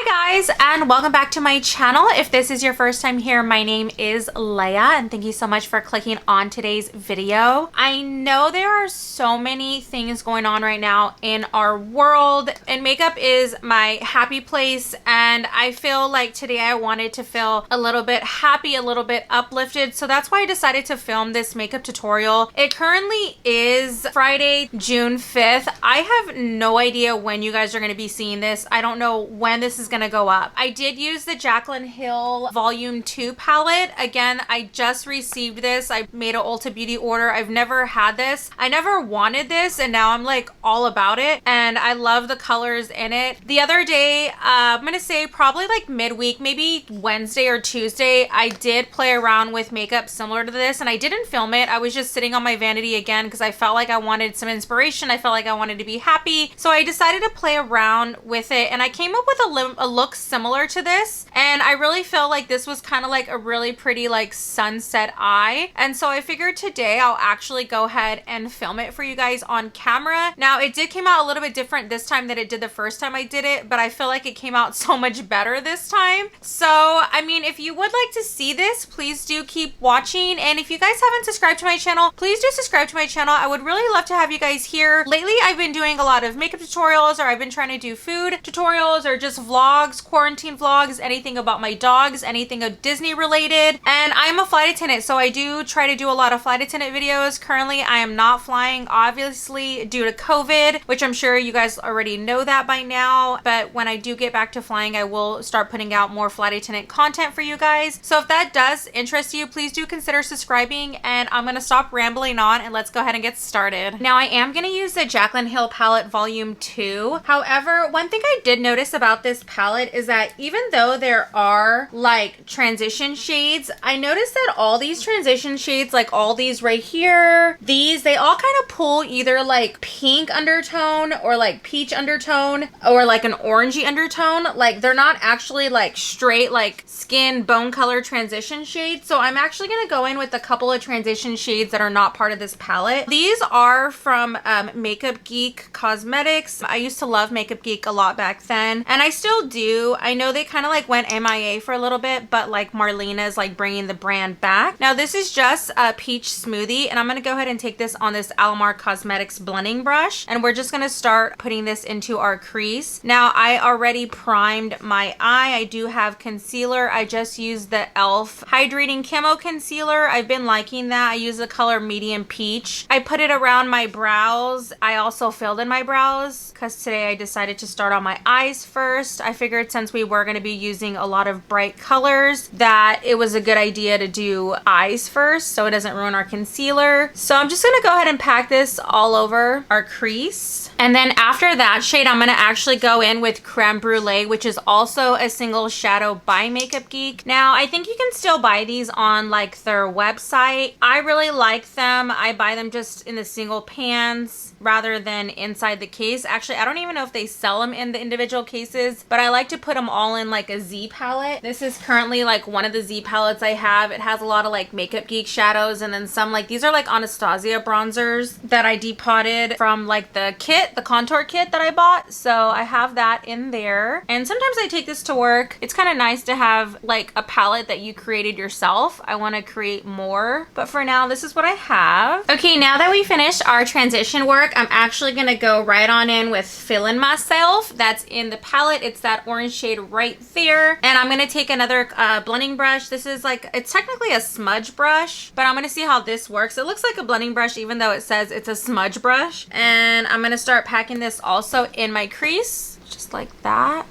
Hi guys, and welcome back to my channel. If this is your first time here, my name is Leia and thank you so much for clicking on today's video. I know there are so many things going on right now in our world and makeup is my happy place, and I feel like today I wanted to feel a little bit happy, a little bit uplifted, so that's why I decided to film this makeup tutorial. It currently is Friday, June 5th. I have no idea when you guys are going to be seeing this. I don't know when this is going to go up. I did use the Jaclyn Hill Volume 2 palette. Again, I just received this. I made an Ulta Beauty order. I've never had this. I never wanted this, and now I'm like all about it, and I love the colors in it. The other day, I'm gonna say probably like midweek, maybe Wednesday or Tuesday, I did play around with makeup similar to this, and I didn't film it. I was just sitting on my vanity again because I felt like I wanted some inspiration. I felt like I wanted to be happy, so I decided to play around with it, and I came up with a look similar to this, and I really feel like this was kind of like a really pretty like sunset eye, and so I figured today I'll actually go ahead and film it for you guys on camera. Now it did came out a little bit different this time than it did the first time I did it, but I feel like it came out so much better this time. So I mean, if you would like to see this, please do keep watching, and if you guys haven't subscribed to my channel, please do subscribe to my channel. I would really love to have you guys here. Lately I've been doing a lot of makeup tutorials, or I've been trying to do food tutorials, or just vlogs, quarantine vlogs, anything about my dogs, anything Disney related. And I'm a flight attendant, so I do try to do a lot of flight attendant videos. Currently I am not flying, obviously due to COVID, which I'm sure you guys already know that by now, but when I do get back to flying, I will start putting out more flight attendant content for you guys. So if that does interest you, please do consider subscribing, and I'm gonna stop rambling on and let's go ahead and get started. Now I am gonna use the Jaclyn Hill palette Volume 2. However, one thing I did notice about this palette is that even though there are like transition shades, I noticed that all these transition shades, like all these right here, they all kind of pull either like pink undertone or like peach undertone or like an orangey undertone. Like they're not actually like straight like skin bone color transition shades. So I'm actually going to go in with a couple of transition shades that are not part of this palette. These are from Makeup Geek Cosmetics. I used to love Makeup Geek a lot back then, and I still do. I know they kind of like went MIA for a little bit, but like Marlena is like bringing the brand back. Now this is just a peach smoothie, and I'm going to go ahead and take this on this Alamar Cosmetics blending brush, and we're just going to start putting this into our crease. Now I already primed my eye. I do have concealer. I just used the e.l.f. Hydrating Camo Concealer. I've been liking that. I use the color Medium Peach. I put it around my brows. I also filled in my brows because today I decided to start on my eyes first. I figured since we were going to be using a lot of bright colors that it was a good idea to do eyes first so it doesn't ruin our concealer. So I'm just going to go ahead and pack this all over our crease. And then after that shade, I'm going to actually go in with Creme Brûlée, which is also a single shadow by Makeup Geek. Now, I think you can still buy these on like their website. I really like them. I buy them just in the single pans rather than inside the case. Actually, I don't even know if they sell them in the individual cases, but I like to put them all in like a Z palette. This is currently like one of the Z palettes I have. It has a lot of like Makeup Geek shadows, and then some like these are like Anastasia bronzers that I depotted from like the kit, the contour kit that I bought. So I have that in there, and sometimes I take this to work. It's kind of nice to have like a palette that you created yourself. I want to create more, but for now this is what I have. Okay, now that we finished our transition work, I'm actually gonna go right on in with Feelin' Myself. That's in the palette. It's that orange shade right there, and I'm gonna take another blending brush. This is like, it's technically a smudge brush, but I'm gonna see how this works. It looks like a blending brush even though it says it's a smudge brush, and I'm gonna start packing this also in my crease just like that.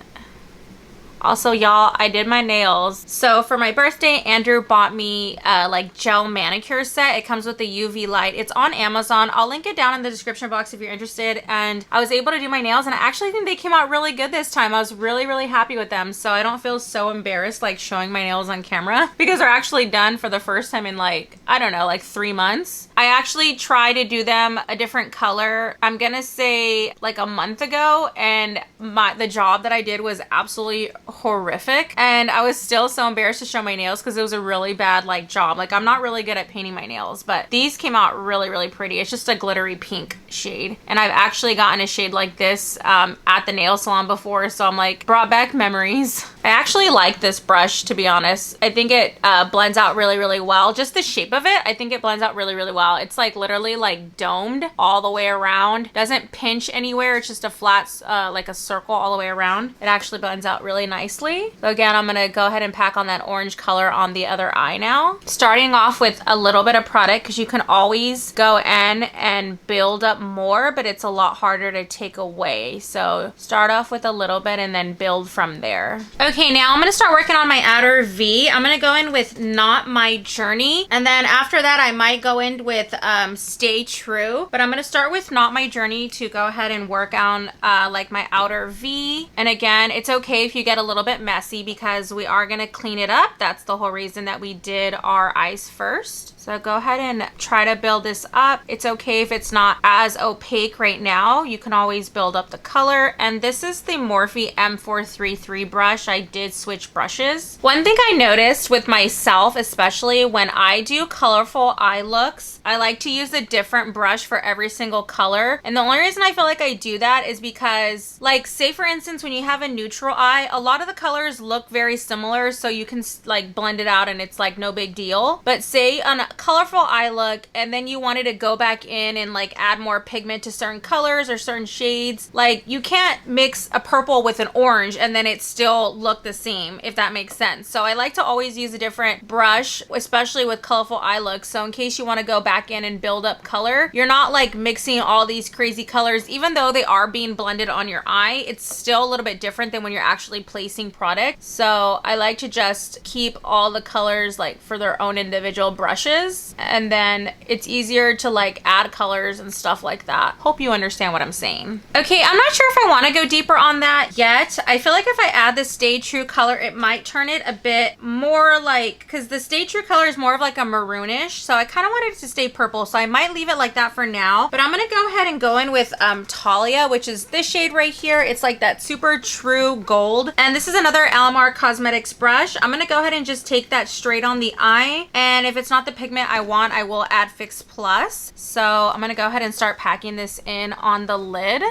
Also, y'all, I did my nails. So for my birthday, Andrew bought me like gel manicure set. It comes with the UV light. It's on Amazon. I'll link it down in the description box if you're interested. And I was able to do my nails, and I actually think they came out really good this time. I was really happy with them. So I don't feel so embarrassed like showing my nails on camera because they're actually done for the first time in like, I don't know, like 3 months. I actually tried to do them a different color, I'm gonna say like a month ago, and the job that I did was absolutely horrific, and I was still so embarrassed to show my nails because it was a really bad like job. Like I'm not really good at painting my nails, but these came out really, really pretty. It's just a glittery pink shade, and I've actually gotten a shade like this at the nail salon before, so I'm like brought back memories. I actually like this brush, to be honest. I think it blends out really, really well. Just the shape of it, I think it blends out really, really well. It's like literally like domed all the way around. Doesn't pinch anywhere. It's just a flat, like a circle all the way around. It actually blends out really nicely. So again, I'm gonna go ahead and pack on that orange color on the other eye now. Starting off with a little bit of product, because you can always go in and build up more, but it's a lot harder to take away. So start off with a little bit and then build from there. Okay, now I'm gonna start working on my outer V. I'm gonna go in with Not My Journey, and then after that I might go in with Stay True, but I'm gonna start with Not My Journey to go ahead and work on like my outer V. And again, it's okay if you get a little bit messy because we are gonna clean it up. That's the whole reason that we did our eyes first. So go ahead and try to build this up. It's okay if it's not as opaque right now. You can always build up the color. And this is the Morphe M433 brush. I did switch brushes. One thing I noticed with myself, especially when I do colorful eye looks, I like to use a different brush for every single color. And the only reason I feel like I do that is because, like, say for instance, when you have a neutral eye, a lot of the colors look very similar, so you can like blend it out and it's like no big deal. But say on a colorful eye look and then you wanted to go back in and like add more pigment to certain colors or certain shades, like you can't mix a purple with an orange and then it still look the same, if that makes sense. So I like to always use a different brush, especially with colorful eye looks. So in case you want to go back in and build up color, you're not like mixing all these crazy colors. Even though they are being blended on your eye, it's still a little bit different than when you're actually placing product. So I like to just keep all the colors like for their own individual brushes, and then it's easier to like add colors and stuff like that. Hope you understand what I'm saying. Okay, I'm not sure if I want to go deeper on that yet. I feel like if I add the Stay True color, it might turn it a bit more like, because the Stay True color is more of like a maroonish, so I kind of wanted it to stay purple, so I might leave it like that for now. But I'm gonna go ahead and go in with Talia, which is this shade right here. It's like that super true gold, and this is another Alamar Cosmetics brush. I'm gonna go ahead and just take that straight on the eye, and if it's not the pigment I want, I will add Fix Plus. So I'm gonna go ahead and start packing this in on the lid.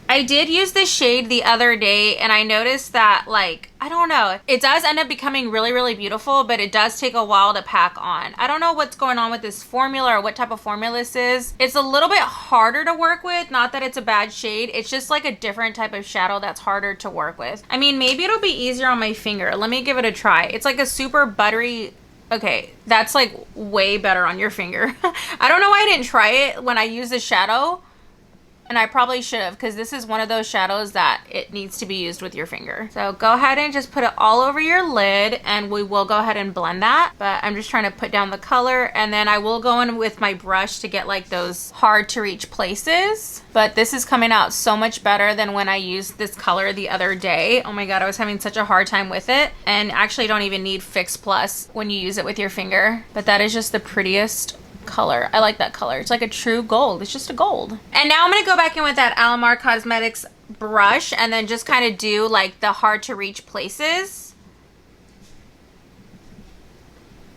I did use this shade the other day and I noticed that, like, I don't know, it does end up becoming really, really beautiful, but it does take a while to pack on. I don't know what's going on with this formula or what type of formula this is. It's a little bit harder to work with. Not that it's a bad shade. It's just like a different type of shadow that's harder to work with. I mean, maybe it'll be easier on my finger. Let me give it a try. It's like a super buttery... Okay, that's like way better on your finger. I don't know why I didn't try it when I used the shadow. And I probably should have, because this is one of those shadows that it needs to be used with your finger. So go ahead and just put it all over your lid, and we will go ahead and blend that. But I'm just trying to put down the color, and then I will go in with my brush to get like those hard to reach places. But this is coming out so much better than when I used this color the other day. Oh my god, I was having such a hard time with it. And actually don't even need Fix Plus when you use it with your finger. But that is just the prettiest color. I like that color. It's like a true gold. It's just a gold. And now I'm going to go back in with that Alamar Cosmetics brush and then just kind of do like the hard to reach places.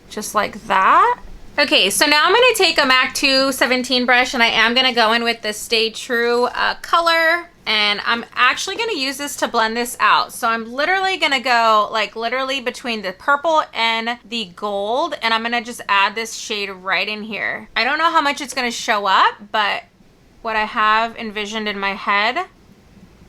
Just like that. Okay, so now I'm going to take a MAC 217 brush and I am going to go in with the Stay True color. And I'm actually going to use this to blend this out. So I'm literally going to go like literally between the purple and the gold. And I'm going to just add this shade right in here. I don't know how much it's going to show up, but what I have envisioned in my head,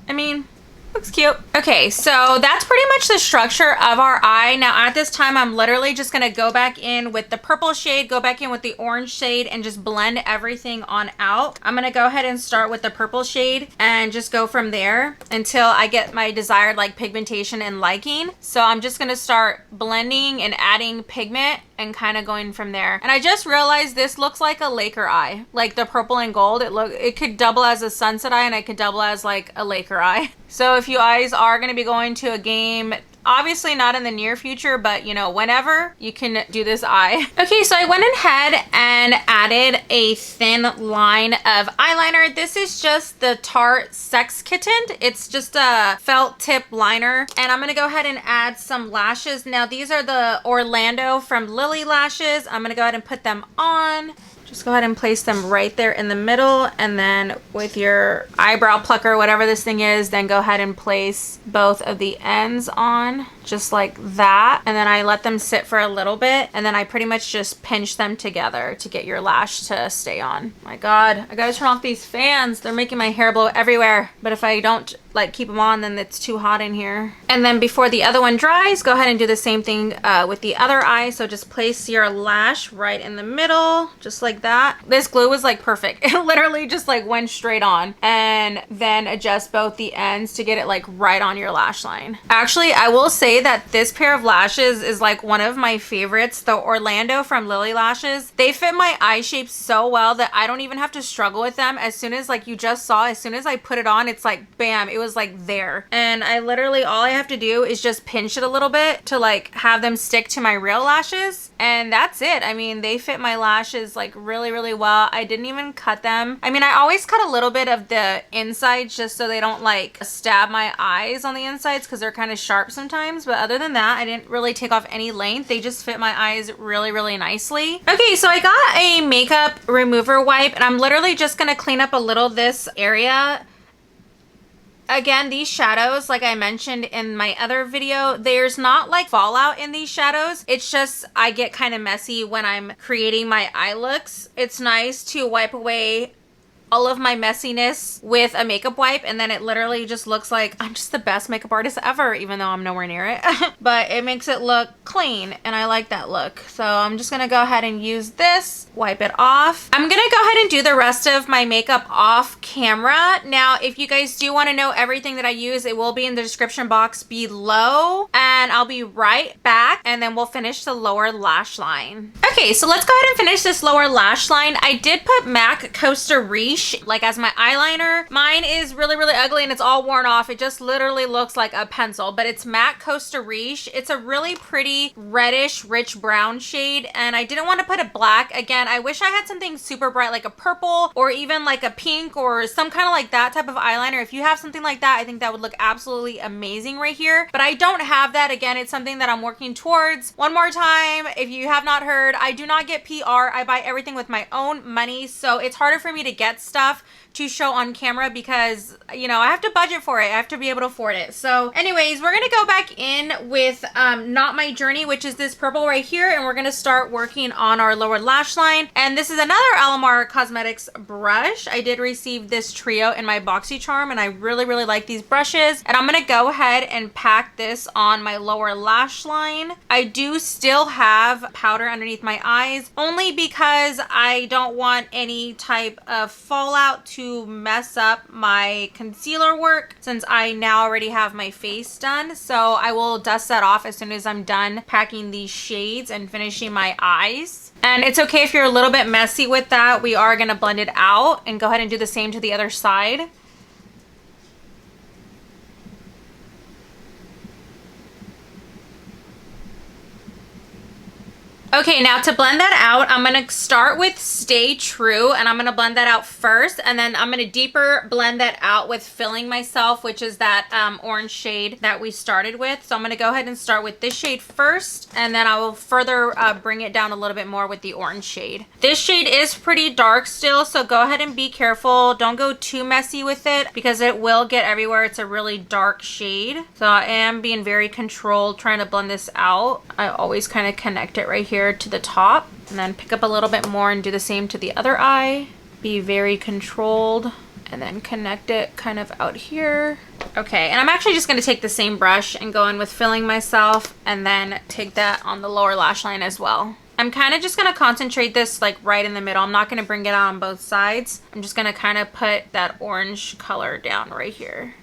I mean, looks cute. Okay, so that's pretty much the structure of our eye. Now at this time, I'm literally just gonna go back in with the purple shade, go back in with the orange shade, and just blend everything on out. I'm gonna go ahead and start with the purple shade and just go from there until I get my desired like pigmentation and liking. So I'm just gonna start blending and adding pigment and kind of going from there. And I just realized this looks like a Laker eye, like the purple and gold. It could double as a sunset eye and it could double as like a Laker eye. So if you guys are going to be going to a game Obviously not in the near future, but you know, whenever you can do this eye. Okay, so I went ahead and added a thin line of eyeliner. This is just the Tarte Sex Kitten. It's just a felt tip liner. And I'm gonna go ahead and add some lashes. Now these are the Orlando from Lilly lashes. I'm gonna go ahead and put them on. Just go ahead and place them right there in the middle, and then with your eyebrow plucker, whatever this thing is, then go ahead and place both of the ends on just like that. And then I let them sit for a little bit, and then I pretty much just pinch them together to get your lash to stay on. My God, I gotta turn off these fans. They're making my hair blow everywhere. But if I don't like keep them on, then it's too hot in here. And then before the other one dries, go ahead and do the same thing with the other eye. So just place your lash right in the middle, just like that. This glue was like perfect. It literally just like went straight on. And then adjust both the ends to get it like right on your lash line. Actually, I will say that this pair of lashes is like one of my favorites. The Orlando from Lilly lashes. They fit my eye shape so well that I don't even have to struggle with them. As soon as, like you just saw, as soon as I put it on, it's like bam, it was like there. And I literally, all I have to do is just pinch it a little bit to like have them stick to my real lashes. And that's it. I mean, they fit my lashes like really, really well. I didn't even cut them. I mean, I always cut a little bit of the insides just so they don't like stab my eyes on the insides because they're kind of sharp sometimes. But other than that, I didn't really take off any length. They just fit my eyes really, really nicely. Okay, so I got a makeup remover wipe, and I'm literally just gonna clean up a little this area. Again, these shadows, like I mentioned in my other video, there's not like fallout in these shadows. It's just I get kind of messy when I'm creating my eye looks. It's nice to wipe away all of my messiness with a makeup wipe, and then it literally just looks like I'm just the best makeup artist ever, even though I'm nowhere near it. But it makes it look clean, and I like that look. So I'm just gonna go ahead and use this, wipe it off. I'm gonna go ahead and do the rest of my makeup off camera. Now, if you guys do want to know everything that I use, it will be in the description box below, and I'll be right back, and then we'll finish the lower lash line. Okay, so let's go ahead and finish this lower lash line. I did put MAC Costa Riche like as my eyeliner. Mine is really, really ugly and it's all worn off. It just literally looks like a pencil, but it's MAC Costa Riche. It's a really pretty reddish, rich brown shade, and I didn't want to put a black. Again, I wish I had something super bright like a purple or even like a pink or some kind of like that type of eyeliner. If you have something like that, I think that would look absolutely amazing right here, but I don't have that. Again, it's something that I'm working towards. One more time, if you have not heard, I do not get PR. I buy everything with my own money, so it's harder for me to get stuff to show on camera because, you know, I have to budget for it. I have to be able to afford it. So anyways, we're gonna go back in with Not My Journey, which is this purple right here, and we're gonna start working on our lower lash line. And this is another Alamar Cosmetics brush. I did receive this trio in my BoxyCharm, and I really, really like these brushes. And I'm gonna go ahead and pack this on my lower lash line. I do still have powder underneath my eyes, only because I don't want any type of fallout to mess up my concealer work, since I now already have my face done. So I will dust that off as soon as I'm done packing these shades and finishing my eyes. And it's okay if you're a little bit messy with that. We are going to blend it out and go ahead and do the same to the other side. Okay, now to blend that out, I'm going to start with Stay True, and I'm going to blend that out first, and then I'm going to deeper blend that out with Filling Myself, which is that orange shade that we started with. So I'm going to go ahead and start with this shade first, and then I will further bring it down a little bit more with the orange shade. This shade is pretty dark still, so go ahead and be careful. Don't go too messy with it because it will get everywhere. It's a really dark shade. So I am being very controlled trying to blend this out. I always kind of connect it right here to the top, and then pick up a little bit more and do the same to the other eye. Be very controlled, and then connect it kind of out here. Okay, and I'm actually just going to take the same brush and go in with Filling Myself, and then take that on the lower lash line as well. I'm kind of just going to concentrate this like right in the middle. I'm not going to bring it out on both sides. I'm just going to kind of put that orange color down right here.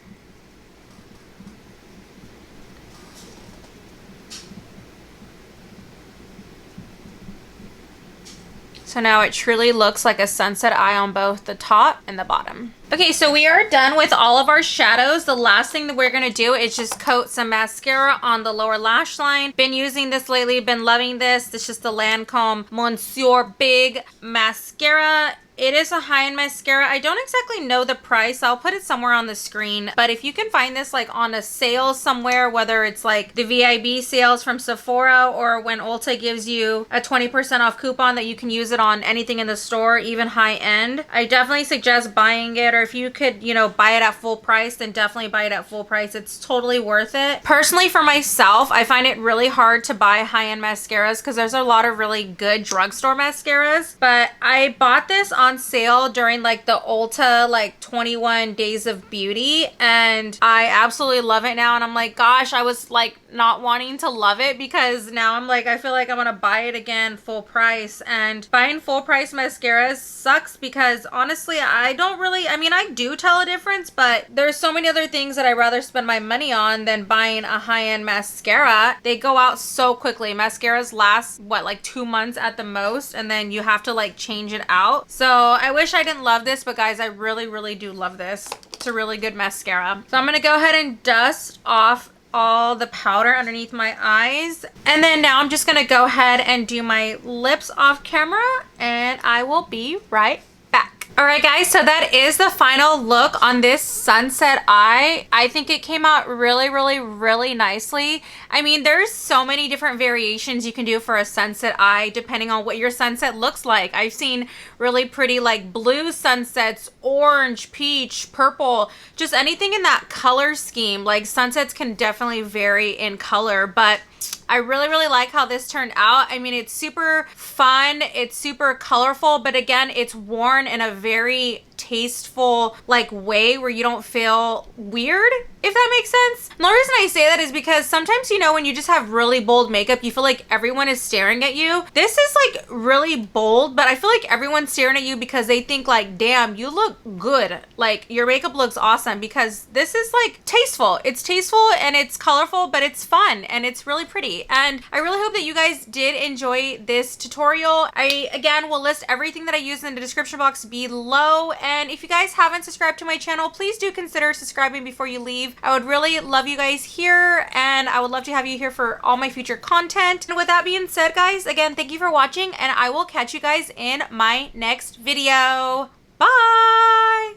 So now it truly looks like a sunset eye on both the top and the bottom. Okay, so we are done with all of our shadows. The last thing that we're gonna do is just coat some mascara on the lower lash line. Been using this lately, been loving this. This is just the Lancome Monsieur Big Mascara. It is a high-end mascara. I don't exactly know the price. I'll put it somewhere on the screen. But if you can find this like on a sale somewhere, whether it's like the VIB sales from Sephora or when Ulta gives you a 20% off coupon that you can use it on anything in the store, even high-end, I definitely suggest buying it. Or if you could, you know, buy it at full price, then definitely buy it at full price. It's totally worth it. Personally, for myself, I find it really hard to buy high-end mascaras because there's a lot of really good drugstore mascaras. But I bought this on sale during like the Ulta like 21 days of beauty, and I absolutely love it now. And I'm like, gosh, I was like not wanting to love it because now I'm like, I feel like I'm gonna buy it again full price. And buying full price mascaras sucks because honestly, I mean, I do tell a difference, but there's so many other things that I'd rather spend my money on than buying a high-end mascara. They go out so quickly. Mascaras last what, like 2 months at the most, and then you have to like change it out. So I wish I didn't love this, but guys, I really do love this. It's a really good mascara. So I'm gonna go ahead and dust off all the powder underneath my eyes, and then now I'm just gonna go ahead and do my lips off camera, and I will be right back. All right, guys, so that is the final look on this sunset eye. I think it came out really nicely. I mean, there's so many different variations you can do for a sunset eye depending on what your sunset looks like. I've seen really pretty like blue sunsets, orange, peach, purple, just anything in that color scheme. Like sunsets can definitely vary in color, but I really like how this turned out. I mean, it's super fun, it's super colorful, but again, it's worn in a very tasteful like way where you don't feel weird, if that makes sense. And the reason I say that is because sometimes, you know, when you just have really bold makeup, you feel like everyone is staring at you. This is like really bold, but I feel like everyone's staring at you because they think like, damn, you look good. Like your makeup looks awesome, because this is like tasteful. It's tasteful and it's colorful, but it's fun and it's really pretty. And I really hope that you guys did enjoy this tutorial. I, again, will list everything that I use in the description box below. And if you guys haven't subscribed to my channel, please do consider subscribing before you leave. I would really love you guys here, and I would love to have you here for all my future content. And with that being said, guys, again, thank you for watching, and I will catch you guys in my next video. Bye!